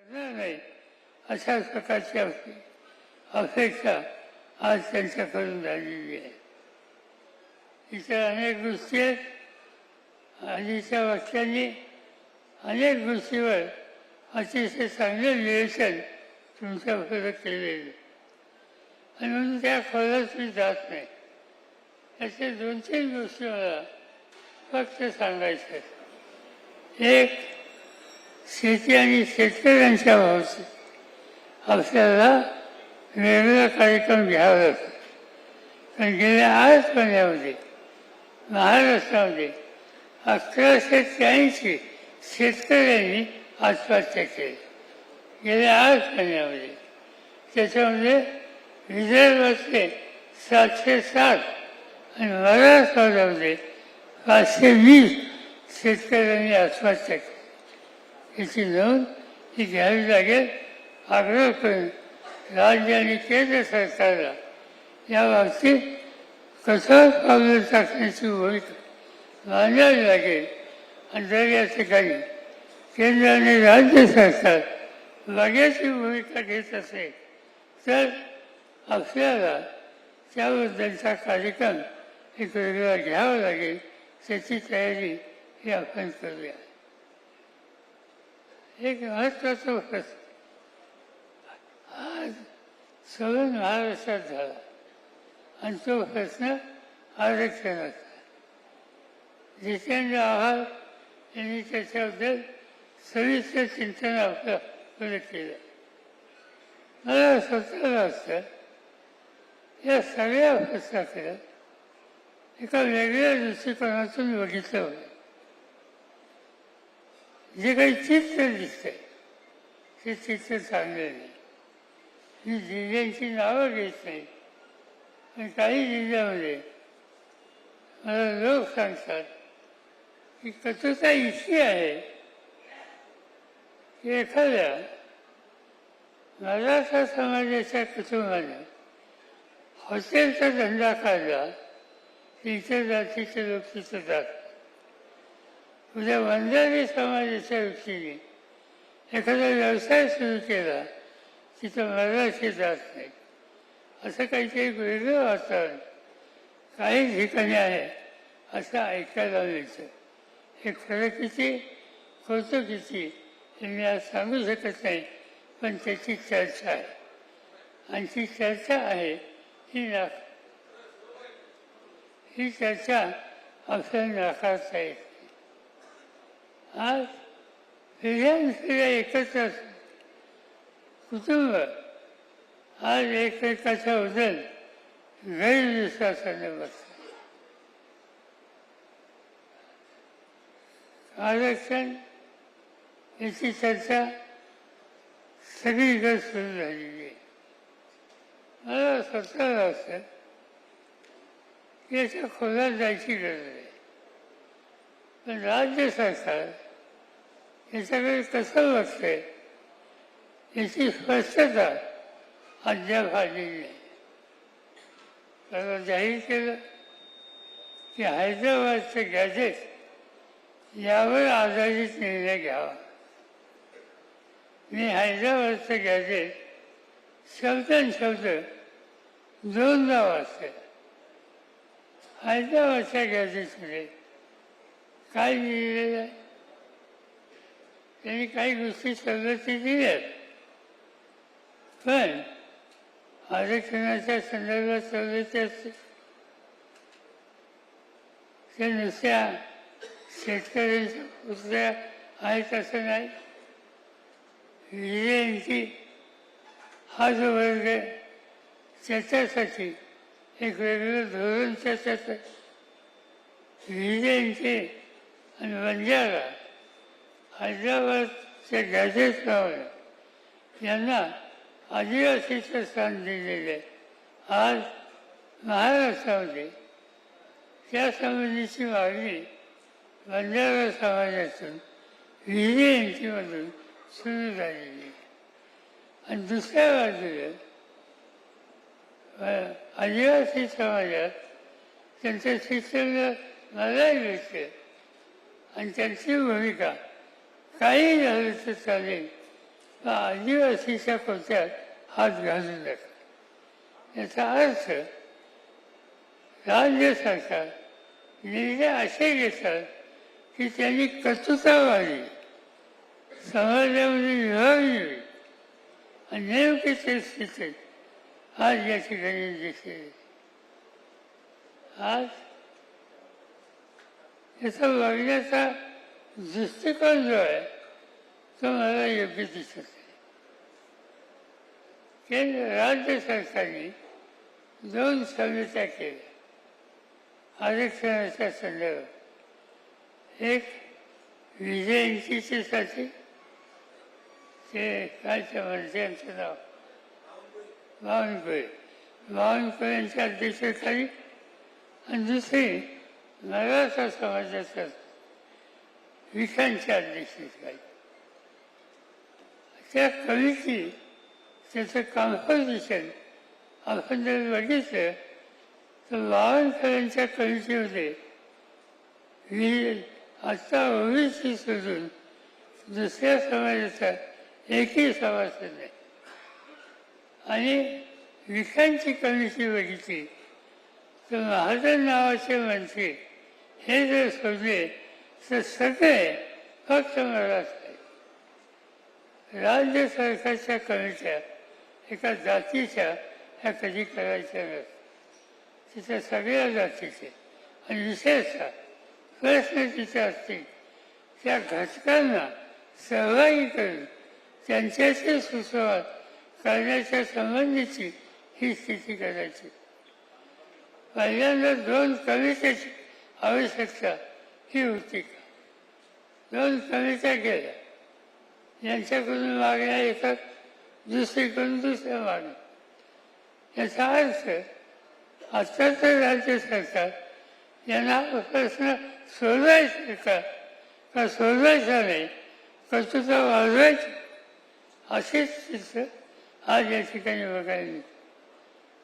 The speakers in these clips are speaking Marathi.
करणार नाही अशा प्रकारची अपेक्षा आज त्यांच्याकडून झालेली आहे. इतर अनेक गोष्टी आहेत. आधीच्या वक्त्यांनी अनेक गोष्टीवर अतिशय चांगले निरीक्षण तुमच्याबरोबर केलेले आणि म्हणून त्या खोलात मी जात नाही. याचे 2-3 गोष्टी मला फक्त सांगायच्या आहेत. एक, शेती आणि शेतकऱ्यांच्या बाबतीत आपल्याला वेगवेगळा कार्यक्रम घ्यावा लागतो. पण गेल्या 8 महिन्यामध्ये महाराष्ट्रामध्ये 1183 शेतकऱ्यांनी आत्महत्या केली गेल्या 8 महिन्यामध्ये. त्याच्यामध्ये विदर्भातले 707 आणि मराठवाड्यामध्ये 520 शेतकऱ्यांनी आत्महत्या केली. याची नोंद ही घ्यावी लागेल. आग्रह करून राज्य आणि केंद्र सरकारला या बाबतीत कठोर पावलं टाकण्याची भूमिका मांडावी लागेल. आणि जर या ठिकाणी केंद्र आणि राज्य सरकार लगेची भूमिका घेत असेल तर आपल्याला त्याबद्दलचा कार्यक्रम एक वेगळा घ्यावा लागेल. त्याची तयारी ही आपण करूया. एक महत्त्वाचा प्रश्न आज सगळं महाराष्ट्रात झाला आणि तो प्रश्न आरक्षणाचा. जितेंद्र आव्हाड यांनी त्याच्याबद्दल सविस्तर चिंतन आपलं केलं. मला स्वतःला असतं या सगळ्या प्रश्नाकडे एका वेगळ्या दृष्टिकोनातून बघितलं होतं. जे काही चित्र दिसतंय ते चित्र चांगलं नाही. मी जिल्ह्यांची नावं घेत नाही, पण काही जिल्ह्यामध्ये मला लोक सांगतात की कटुता इतकी आहे की एखाद्या मराठा समाजाच्या कुटुंबाने हॉटेलचा धंदा काढला की इतर जातीचे लोक तिथं जातात. उद्या वंजारी समाजाच्या व्यक्तीने एखादा व्यवसाय सुरू केला तिथं मराठी जात नाही. असं काहीतरी वेगळं वातावरण काही ठिकाणी आहे असं ऐकायला मिळतं. हे खरं किती खोटं किती हे मी आज सांगू शकत नाही, पण त्याची चर्चा आहे आणि ती चर्चा आहे ही चर्चा आपल्याला नाकारता येत नाही. आज पिढ्यानपिढ्या एकत्र असतात. कुटुंब आज एकमेकाच्याबद्दल गैरविश्वासाने बसतात. आरक्षण याची चर्चा सगळीकडे सुरू झालेली आहे. मला स्वतःला असतं की याच्या खोलात जायची गरज आहे. पण राज्य सरकार याच्याकडे कसं बघतंय याची स्पष्टता अद्याप आलेली नाही. त्याला जाहीर केलं की हैदराबादचं गॅजेट यावर आधारित निर्णय घ्यावा. मी हैदराबादचं गॅजेट शब्द 2दा वाचलं. हैदराबादच्या गॅजेटमध्ये काय लिहिलेलं आहे? त्यांनी काही गोष्टी सवलती दिल्यात, पण आरक्षणाच्या संदर्भात सवलती असते त्या नुसत्या शेतकऱ्यांच्या पुतळ्या आहेत असं नाही. विजयांची हा जो वर्ग आहे त्याच्यासाठी एक वेगळं धोरण त्याच्यात आहे. विजयांचे आणि बंजारा हैदराबादच्या गॅजेटप्रमाणे यांना आदिवासीचं स्थान दिलेलं आहे. आज महाराष्ट्रामध्ये त्या संबंधीची मागणी बंजारा समाजातून विजयंतीमधून सुरू झालेली आहे. आणि दुसऱ्या बाजूला आदिवासी समाजात त्यांचं शिक्षण मलाही मिळतं आणि त्यांची भूमिका काही झालं तर चालेल आदिवासीच्या कोट्यात हात घालू नका. याचा अर्थ राज्य सरकार निर्णय असे घेतात की त्यांनी कर्तृत्ववादी समाजामध्ये विभागणी होईल आणि नेमकी ते स्थितीत आज या ठिकाणी दिसते. आज याचा बघण्याचा दृष्टिकोन जो आहे तो मला योग्य दिसत नाही. केंद्र राज्य सरकारने 2 समित्या केल्या आरक्षणाच्या संदर्भात. एक विजय इंस्टिट्यूटसाठी ते काय त्या मंत्र्यांचं नाव बावनकुळेंच्या अध्यक्षतेखाली आणि दुसरी मराठा समाजाच्या विखांच्या अध्यक्षतेखाली. त्या कमिटी त्याचं कॉम्पोजिशन आपण जर बघितलं तर बावनकुळेंच्या कमिटीमध्ये आता ओबीसी सोडून दुसऱ्या समाजाचा एकही सभासद नाही. आणि विखांची कमिटी बघितली तर महाजन नावाचे मंत्री हे जर सोडले तर सगळे फक्त मराठा आहेत. राज्य सरकारच्या कमिट्या एका जातीच्या ह्या कधी करायच्या नसतात. तिथे सगळ्या जातीचे आणि विशेषतः प्रश्न तिथे असतील त्या घटकांना सहभागी करून त्यांच्याशी सुसंवाद करण्याच्या संबंधीची ही स्थिती करायची. पहिल्यांदा 2 कमिट्याची आवश्यकता ही होती का? 2 कमिट्या केल्या, यांच्याकडून मागण्या येतात, दुसरीकडून दुसऱ्या मागण्या. याचा अर्थ आत्ताचं राज्य सरकार यांना प्रश्न सोडवायचा का सोडवायचा नाही, कर्तृत्व वाढवायचं अशीच चित्र आज या ठिकाणी बघायला मिळते.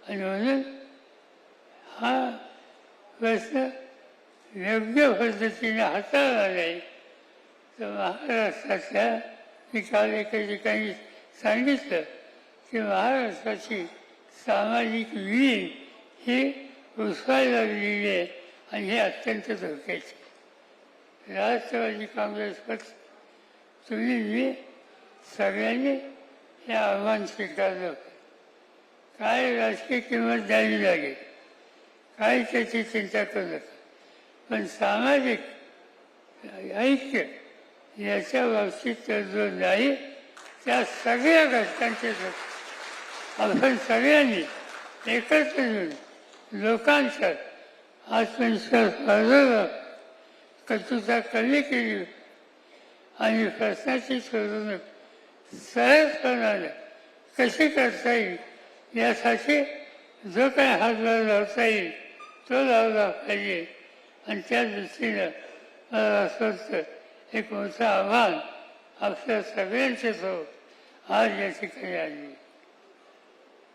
आणि म्हणून हा प्रश्न योग्य पद्धतीने हाताळला नाही तर महाराष्ट्रातल्या मी काल एका ठिकाणी सांगितलं की महाराष्ट्राची सामाजिक विहीण ही उसवायला लागलेली आहे आणि हे अत्यंत धोक्याचे. राष्ट्रवादी काँग्रेस पक्ष तुम्ही मी सगळ्यांनी हे आव्हान स्वीकारलं होतं. काय राजकीय किंमत द्यावी लागेल, काय त्याची चिंता करू नका, पण सामाजिक ऐक्य याच्या बाबतीत जो नाही त्या सगळ्या घटकांचे आपण सगळ्यांनी एकत्र येऊन लोकांचा आत्मविश्वास वाढवला, कर्तृत्व कमी केली आणि प्रश्नाची सोडवणूक सहजपणाने कशी करता येईल यासाठी जो काही हातभार लावता येईल तो लावला पाहिजे. आणि त्या दृष्टीनं मला असं वाटतं एक मोठं आव्हान आपल्या सगळ्यांच्यासोबत आज या ठिकाणी आली.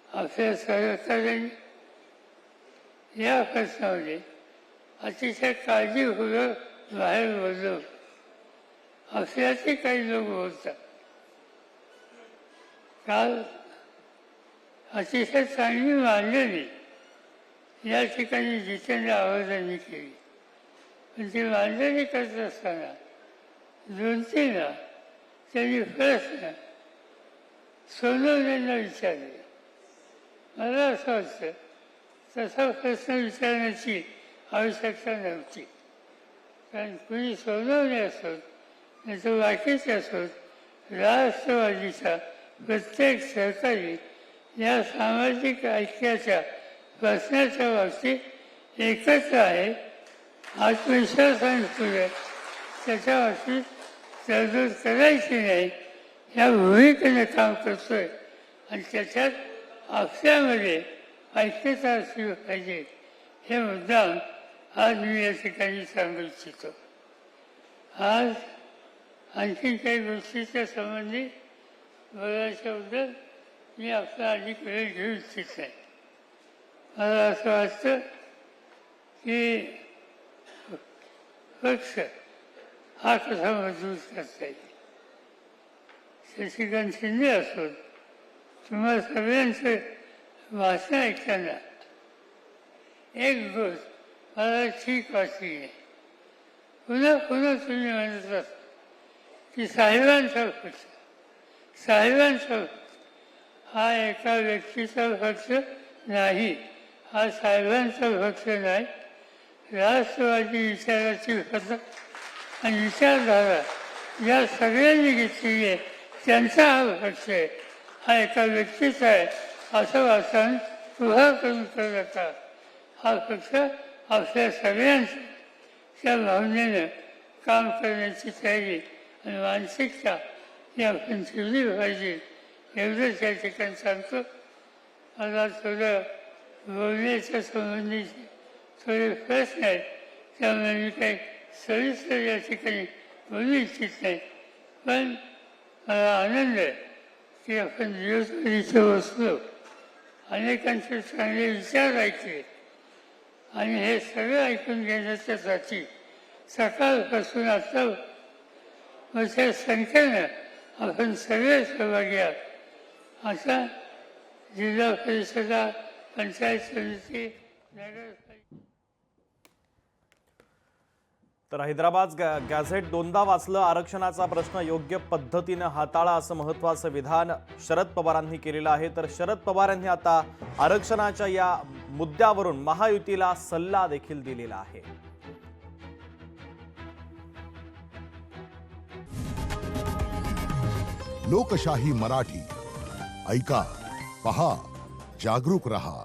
आपल्या सहकार्यांनी या प्रश्नामध्ये अतिशय काळजीपूर्वक बाहेर बोललो. आपल्याचे काही लोक बोलतात. काल अतिशय चांगली मांडणी या ठिकाणी जितेंद्र आव्हाडांनी केली. पण ती मांडणी करत असताना 2-3 वेळा त्यांनी प्रश्न सोनवणेंना विचारले. मला असं वाटतं तसा प्रश्न विचारण्याची आवश्यकता नव्हती. कारण कुणी सोनवणे असोत नाही तर बाकीचे असोत राष्ट्रवादीचा प्रत्येक सहकारी या सामाजिक ऐक्याच्या प्रश्नाच्या बाबतीत एकत्र आहे. आत्मविश्वासाने पुढे त्याच्या बाबतीत तरतूद करायची नाही या भूमिकेने काम करतोय आणि त्याच्यात आपल्यामध्ये ऐक्यता असली पाहिजे हे मुद्दाम आज मी या ठिकाणी सांगू इच्छितो. आज आणखी काही गोष्टीच्या संबंधी बोलायच्याबद्दल मी आपला अधिक वेळ घेऊ इच्छित नाही. मला असं वाटतं की पक्ष हा कसा मजबूत करता येईल. शशिकांत शिंदे असोत, तुम्हाला सगळ्यांचं भाषण ऐकताना एक गोष्ट मला ठीक वाटली नाही. पुन्हा पुन्हा तुम्ही म्हणत असता की साहेबांचा पक्ष, साहेबांचा पक्ष हा एका व्यक्तीचा पक्ष नाही, हा साहेबांचा पक्ष नाही, राष्ट्रवादी विचाराची पद्धत आणि विचारधारा या सगळ्यांनी घेतलेली आहे त्यांचा हा पक्ष आहे, हा एका व्यक्तीचा आहे असं वाचन उभा करून करत हा पक्ष आपल्या सगळ्यांचं त्या भावनेनं काम करण्याची तयारी आणि मानसिकता ही आपण ठेवली पाहिजे एवढंच या ठिकाणी सांगतो. मला थोडं बोलण्याच्या संबंधीचे थोडे प्रश्न आहेत, त्यामुळे मी काही सविस्तर या ठिकाणी बोलू इच्छित नाही. पण मला आनंद आहे की आपण दिवसभर इथे बसलो, अनेकांचे चांगले विचार ऐकले आणि हे सगळं ऐकून घेण्याच्या साठी सकाळपासून आता मोठ्या संख्येनं आपण सगळे सहभागी आहात. अशा जिल्हा परिषदा, पंचायत समिती, नगरपालिका. तर हैदराबाद गॅझेट दोनदा वाचलं, आरक्षणाचा प्रश्न योग्य पद्धतीनं हाताळा असं महत्त्वाचं विधान शरद पवारांनी केलेलं आहे. तर शरद पवारांनी आता आरक्षणाच्या या मुद्द्यावरून महायुतीला सल्ला देखील दिलेला आहे. लोकशाही मराठी ऐका, पहा, जागरूक रहा.